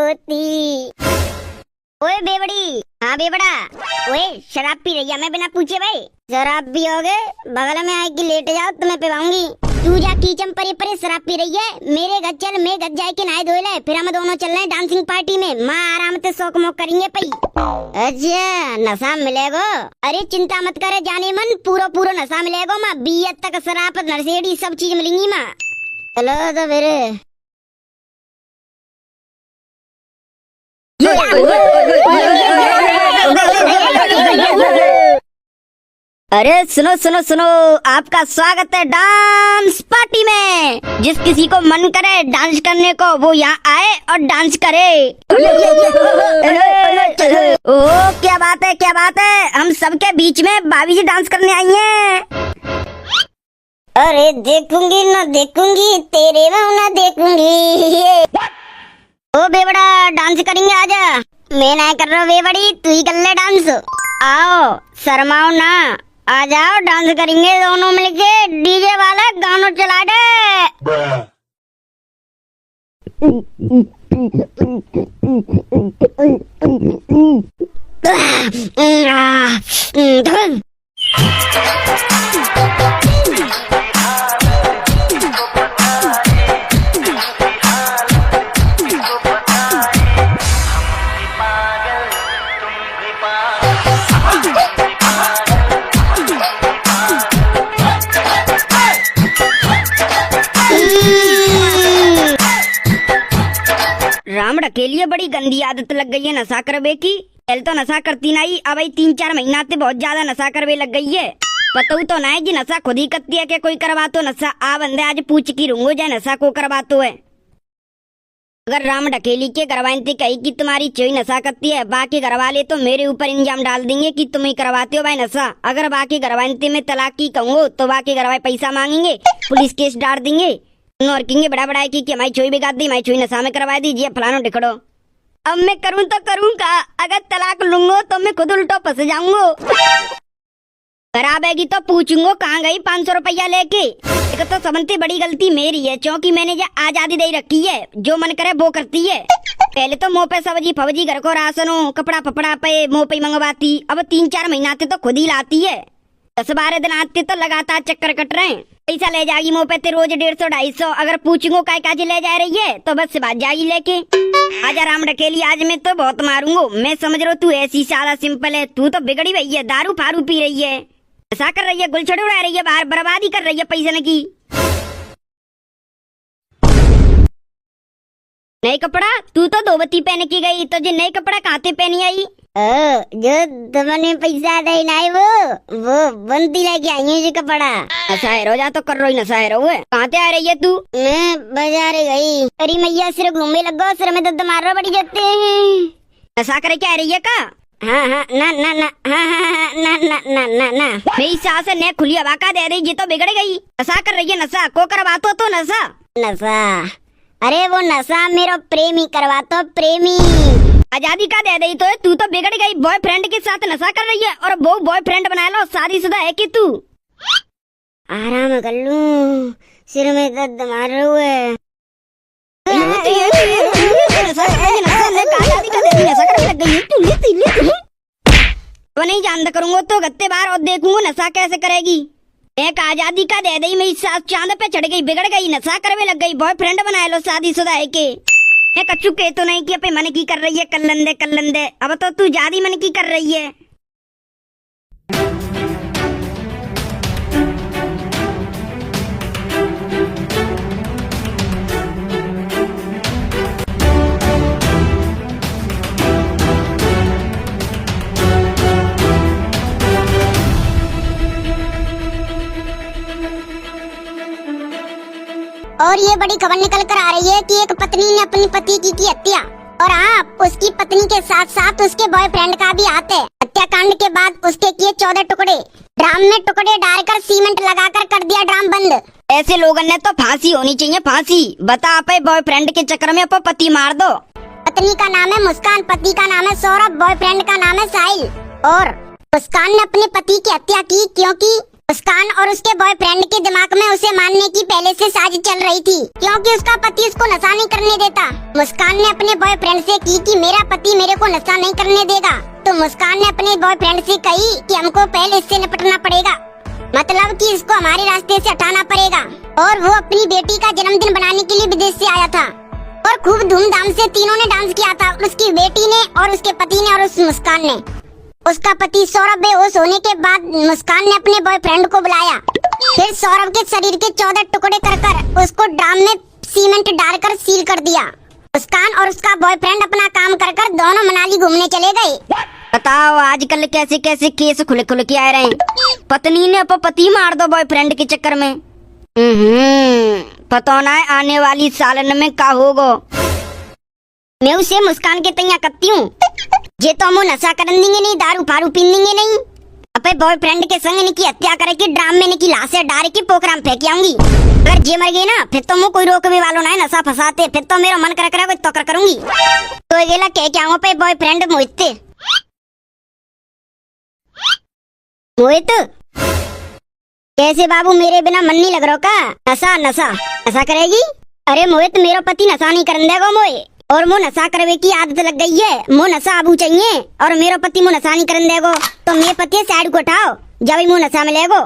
होती। ओए बेवड़ी, हाँ बेवड़ा, ओए शराब पी रही है मैं बिना पूछे भाई? शराब पियोगे? बगल में आके लेट जाओ तुम्हें पिवाऊंगी। तू जा कीचम परे परे शराब पी रही है, मेरे घर चल, मैं घर जाए के नहाए धोए ले, फिर हम दोनों चल रहे हैं डांसिंग पार्टी में, माँ आराम से शौक मोक करेंगे पई। अच्छा नशा मिलेगा? अरे चिंता मत करे जाने मन, पूरा पूरा नशा मिलेगा माँ, बीएत तक शराब नरसेड़ी सब चीज मिलेंगी माँ। चलो तो फिर। अरे सुनो सुनो सुनो, आपका स्वागत है डांस पार्टी में। जिस किसी को मन करे डांस करने को वो यहाँ आए और डांस करे। ओ क्या बात है, क्या बात है, हम सबके बीच में भाभी जी डांस करने आई हैं। अरे देखूंगी ना देखूंगी, तेरे में ना देखूंगी। ओ बेवड़ा डांस करेंगे आजा। मैं नहीं कर रहा बेवड़ी, तू ही कर ले डांस। आओ शर्माओ ना, आ जाओ डांस करेंगे दोनों मिलके, डीजे वाला गानों चला दे। राम ढकेलिए बड़ी गंदी आदत लग गई है नशा करवे की। पहले तो नशा करती नहीं, अब 3-4 महीना से बहुत ज्यादा नशा करवे लग गई है। पता तो ना है जी नशा खुद ही करती है कि कोई करवा तो नशा। आ बंदे आज पूछ की रूंगो जाए नशा को करवा तो है। अगर राम ढकेली के करवाई कही कि तुम्हारी चोई नशा करती है, बाकी करवा ले तो मेरे ऊपर इंजाम डाल देंगे कि तुम ही करवाते हो भाई नशा। अगर बाकी करवाई में तलाक की कहूँ तो बाकी करवाए पैसा मांगेंगे, पुलिस केस डाल देंगे और कहेंगे बड़ा बड़ा की हमारी चोई बिगाड़ दी, हमारी चोई नशा में करवा दीजिए फलानो टिकड़ो। अब मैं करूँ तो करूँ का? अगर तलाक लूंगो तो मैं खुद उल्टो फंस जाऊंगो। खराबेगी तो पूछूंगो कहाँ गई 500 रुपया लेके। एक तो सबसे बड़ी गलती मेरी है, क्योंकि मैंने ये आजादी दे रखी है, जो मन करे वो करती है। पहले तो मुँह पे सब्जी फवजी घर को राशनों कपड़ा पपड़ा पे मुँह पे मंगवाती, अब 3-4 महीना आते तो खुद ही लाती है। 10-12 दिन आते तो लगातार चक्कर कट रहे हैं। पैसा ले जाएगी मुँह पे रोज 150-250। अगर पूछूंगो काय काजी ले जा रही है तो बस से बात जाएगी लेके। आजा राम ढकेली, आज मैं तो बहुत मारूंगो। मैं समझ रहा हूँ तू ऐसी सादा सिंपल है, तू तो बिगड़ी हुई है, दारू फारू पी रही है, ऐसा कर रही है, गुलछड़ी उड़ा रही है, बाहर बर्बादी कर रही है पैसे की। नई कपड़ा तू तो धोबती पहन की गई, तो जो नई कपड़ा कहाते पहनी आई? जो तुमने पैसा दे नहीं वो बनती लेके आई है जो कपड़ा। नशा है रोजा तो कर रही नशा है रो है। कहाँ से आ रही है तू? मैं बाजार गई। अरे मैया सिर घूमने लगो, सिर में दर्द मार रहा बड़ी जाते हैं। नशा करे क्या आ रही है का? हाँ हाँ ना ना ना हाँ हाँ ना ना ना ना ना मेरी सास ने खुली हवा का दे रही, ये तो बिगड़ गई। नशा कर रही है, नशा को करवातो तो नशा। नशा अरे वो नशा मेरा प्रेमी करवातो, प्रेमी। आजादी का दे रही तो है, तू तो बिगड़ गई। बॉयफ्रेंड के साथ नशा कर रही है और वो बॉयफ्रेंड बना लो, शादीशुदा है कि तू? आराम कर लूं, सिर में दर्द मार रहा है। वो नहीं जानता करूंगा तो गत्ते बार और देखूंगा नशा कैसे करेगी। एक आजादी का दे दी, मेरी सास चांद पे चढ़ गई, बिगड़ गई, नशा करने लग गई। बॉयफ्रेंड बना लो, शादीशुदा है के? कच्चू के तो नहीं कि मन की कर रही है कल्लंदे। अब तो तू ज्यादा मन की कर रही है। और ये बड़ी खबर निकल कर आ रही है कि एक पत्नी ने अपनी पति की हत्या, और हाँ उसकी पत्नी के साथ साथ उसके बॉयफ्रेंड का भी हाथ है। हत्याकांड के बाद उसके किए 14 टुकड़े, ड्राम में टुकड़े डालकर सीमेंट लगाकर कर दिया ड्राम बंद। ऐसे लोगों ने तो फांसी होनी चाहिए, फांसी। बता आप बॉयफ्रेंड के चक्कर में आप पति मार दो। पत्नी का नाम है मुस्कान, पति का नाम है सौरभ, बॉयफ्रेंड का नाम है साहिल। और मुस्कान ने अपने पति की हत्या की क्योंकि मुस्कान और उसके बॉयफ्रेंड के दिमाग में उसे मारने की पहले से साजिश चल रही थी, क्योंकि उसका पति उसको नशा नहीं करने देता। मुस्कान ने अपने बॉयफ्रेंड से की कि मेरा पति मेरे को नशा नहीं करने देगा, तो मुस्कान ने अपने बॉयफ्रेंड से कही कि हमको पहले इससे निपटना पड़ेगा, मतलब कि इसको हमारे रास्ते से हटाना पड़ेगा। और वो अपनी बेटी का जन्मदिन बनाने के लिए विदेश से आया था और खूब धूमधाम से तीनों ने डांस किया था, उसकी बेटी ने और उसके पति ने और उस मुस्कान ने। उसका पति सौरभ बेहोश होने के बाद मुस्कान ने अपने बॉयफ्रेंड को बुलाया, फिर सौरभ के शरीर के 14 टुकड़े कर उसको ड्राम में सीमेंट डालकर सील कर दिया। मुस्कान और उसका बॉयफ्रेंड अपना काम कर दोनों मनाली घूमने चले गए। बताओ आजकल कैसे कैसे केस खुल खुल के आ रहे हैं। पत्नी ने पति मार दो बॉयफ्रेंड के चक्कर में। पता ना है आने वाली सालन में क्या होगा। मैं उसे मुस्कान के तैयार करती हूँ, जे तो हम नशा कर देंगे नहीं, दारू फारू पी लेंगे नहीं, अपने बॉयफ्रेंड के संग इनकी हत्या करके ड्राम में इनकी लाशें डाल के पोखरा में फेंक आऊंगी। अगर जे मर गई ना फिर तो मुझे कोई रोकने वालों ना है नशा फंसाते, फिर तो मेरा मन कर तो करूंगी। तो ये कह के आऊँ पे बॉयफ्रेंड मोहित कैसे बाबू, मेरे बिना मन नहीं लग रहा का? नशा नशा नशा करेगी? अरे मोहित मेरा पति नशा नहीं करने देगा मोए, और मो नशा करवे की आदत लग गई है। मो नशा अबू चाहिए और मेरा पति मो नशा नहीं करने देगो, तो मेरे पति साइड को हटाओ जब ही मो नशा मिलेगो।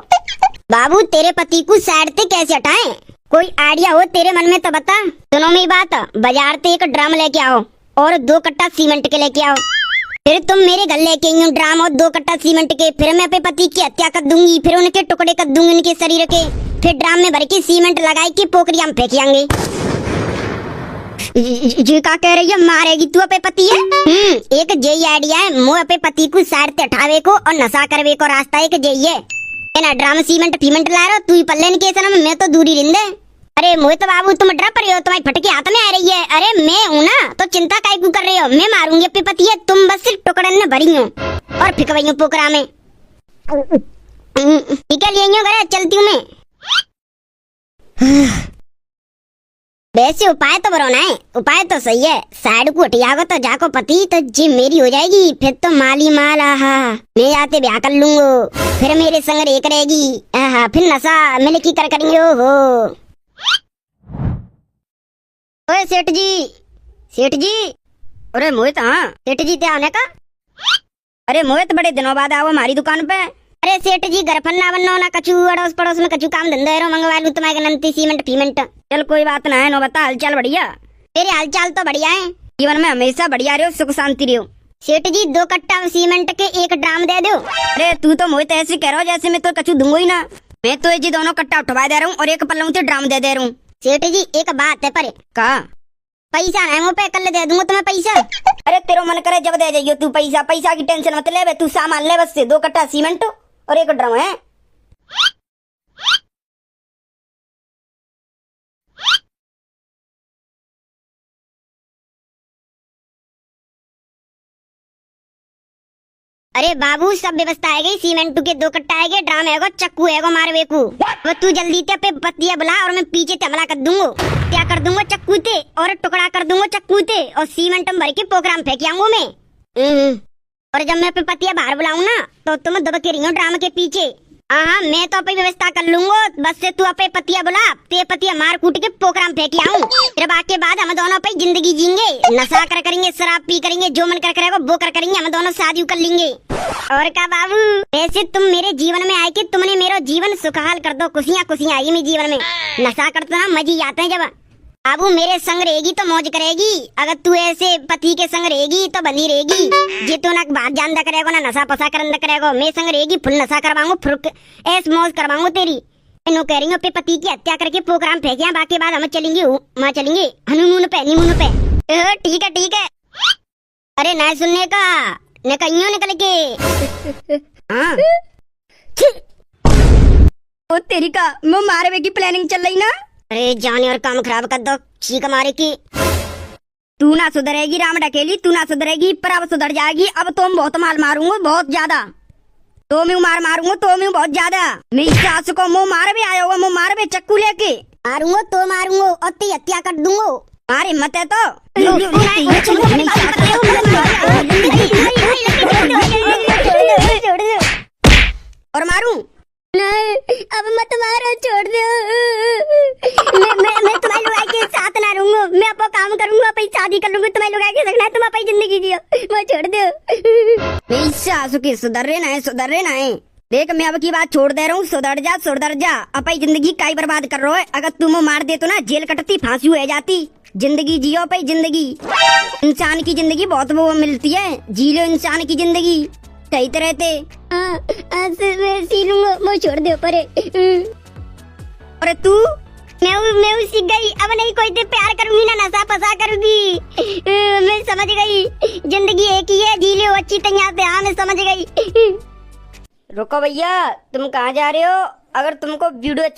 बाबू तेरे पति को साइड से कैसे हटाएं? कोई आइडिया हो तेरे मन में तो बता। सुनो मेरी बात, बाजार से एक ड्राम लेके आओ और 2 कट्टा सीमेंट के लेके आओ, फिर तुम मेरे घर लेके आई ड्राम और 2 कट्टा सीमेंट के। फिर मैं अपने पति की हत्या कर दूंगी, फिर उनके टुकड़े कर दूंगी उनके शरीर के, फिर ड्राम में भर के सीमेंट लगाई के पोखरिया में फेंक आएंगे। जी का कह रही है, मारेगी तू अपने पति है? एक जई आइडिया है, मो अपने पति को साइड से हटावे को और नशा करवे को रास्ता एक जई है ना। ड्राम सीमेंट फीमेंट ला रहा तू ही पल्ले के सनम, मैं तो दूरी रिंदे। अरे मोहित बाबू तुम डर पड़े हो, तुम्हारी फटके हाथ में आ रही है। अरे मैं हूँ ना, तो चिंता काहे क्यों कर रहे हो? मैं मारूंगी अपने पति है, तुम बस सिर्फ टुकड़न में भरी हो और फिकवाई हो पोखरा में। निकल यही घर चलती हूँ मैं। वैसे उपाय तो बरोना है, उपाय तो सही है। साइड को हटियागो तो जाको पति तो जी मेरी हो जाएगी, फिर तो माली माल। आहा मैं आते ब्याह कर लूंगो, फिर मेरे संग एक रहेगी। आहा फिर नशा मिल की कर करेंगे। हो ओए सेठ जी, सेठ जी। अरे मोहित, हाँ सेठ जी क्या आने का? अरे मोहित बड़े दिनों बाद आओ हमारी दुकान पे। अरे सेठ जी घर फन्ना बनना ना, कछु अड़ोस पड़ोस में कछु काम धंधा है मंगवा लूं तुम्हारे नंती सीमेंट फीमेंट। चल कोई बात ना है, नो बता हालचाल बढ़िया? तेरे हालचाल तो बढ़िया है, जीवन में हमेशा बढ़िया रहो, सुख शांति रहो। सेठ जी 2 कट्टा सीमेंट के 1 ड्राम दे दो। अरे तू तो मोहित ऐसे कह रहा हो जैसे मैं तो कछु दूंगा ही ना। मैं तो ये जी दोनों कट्टा उठवा दे रहा हूँ और 1 पल्लों से ड्राम दे रहा हूँ। सेठ जी एक बात है पर का पैसा नहीं वो पे कल दे दूंगा तुम्हें पैसा। अरे तेरो मन करे जब दे जाइयो तू पैसा, पैसा की टेंशन मत ले, तू सामान ले बस से 2 कट्टा सीमेंट और 1 ड्रम है। अरे बाबू सब व्यवस्था है गई, सीमेंट के 2 कट्टा है, ड्राम है, चक्कू है मारवे को। वो तू जल्दी ते पे पत्तियां बुला और मैं पीछे ते हमला कर दूंगा। क्या कर दूंगा चक्कू ते और टुकड़ा कर दूंगा चक्कू ते और सीमेंट में भर के पोखरा में फेंक आऊंगा मैं। और जब मैं पे पत्तियां बाहर बुलाऊं ना तो तुम दब के रही हो ड्राम के पीछे। हाँ मैं तो अपनी व्यवस्था कर लूंगा, बस से तू अपने पतिया बुला, ते पतिया मार कूट के पोखरा में फेंक आऊं। फिर बाकी बाद हम दोनों पे जिंदगी जीएंगे, नशा कर करेंगे, शराब पी करेंगे, जो मन कर करेगा वो कर करेंगे, हम दोनों शादी कर लेंगे। और क्या बाबू, वैसे तुम मेरे जीवन में आए कि तुमने मेरा जीवन सुखहाल कर दो, खुशियाँ खुशियाँ आई मेरे जीवन में। नशा करते ना मजे आते हैं जब। बाबू मेरे संग रहेगी तो मौज करेगी, अगर तू ऐसे पति के संग रहेगी तो बंदी रहेगी। जे तू ना बात जानदा करेगा ना नशा पसा करंदा करेगा, मैं संग रहेगी फुल नशा करवाऊंगा, फुल ऐस मौज करवाऊंगा तेरी। नो कह रही हूँ पे पति की हत्या करके प्रोग्राम फेंकिया, बाकी बाद हम चलेंगे वहाँ चलेंगे हनीमून पे। ठीक है ठीक है। अरे ना सुनने का न कहीं निकल के। हाँ ओ तेरी का मैं मारवे की प्लानिंग चल रही ना। अरे जाने और काम खराब कर दो, चीख मारे की। तू ना सुधरेगी राम ढकेली, तू ना सुधरेगी, पर अब सुधर जाएगी। अब तो मैं बहुत मार मारूंगा, बहुत ज्यादा। तो मैं मार मारूंगा, तो मैं बहुत ज्यादा। मेरी सास को मुँह मार भी आया होगा, मुँह मार भी चक्कू लेके मारूंगा तो मारूंगा और तेरी हत्या कर दूंगा। मारे मत है तो और मारूं नहीं, अब मत मारो, छोड़ दो। मैं तुम्हारी लुगाई के साथ ना रहूंगा। मैं अपना काम करूंगा, अपनी शादी कर लूंगी। तुम्हारी लुगाई के सकना है, तुम अपनी जिंदगी जियो। मैं छोड़ दो। मेरी सासू की सुधर रहे ना है। देख, मैं अब की बात छोड़ दे रहा हूँ। सुधर जा। अपनी जिंदगी काई बर्बाद कर रहा है। अगर तुम मार दे तो ना जेल कटती, फांसी हो जाती। जिंदगी जियो अपनी जिंदगी। इंसान की जिंदगी बहुत वो मिलती है, जी लो इंसान की जिंदगी सही तरह से। मैं सी लूंगा, मैं छोड़ दे परे। अरे तू मैं सीख गई। अब नहीं कोई से प्यार करूंगी ना नशा पसा करूंगी। मैं समझ गई, जिंदगी एक ही है, जी लो अच्छी तरह से। हाँ, मैं समझ गई। रुको भैया, तुम कहाँ जा रहे हो? अगर तुमको वीडियो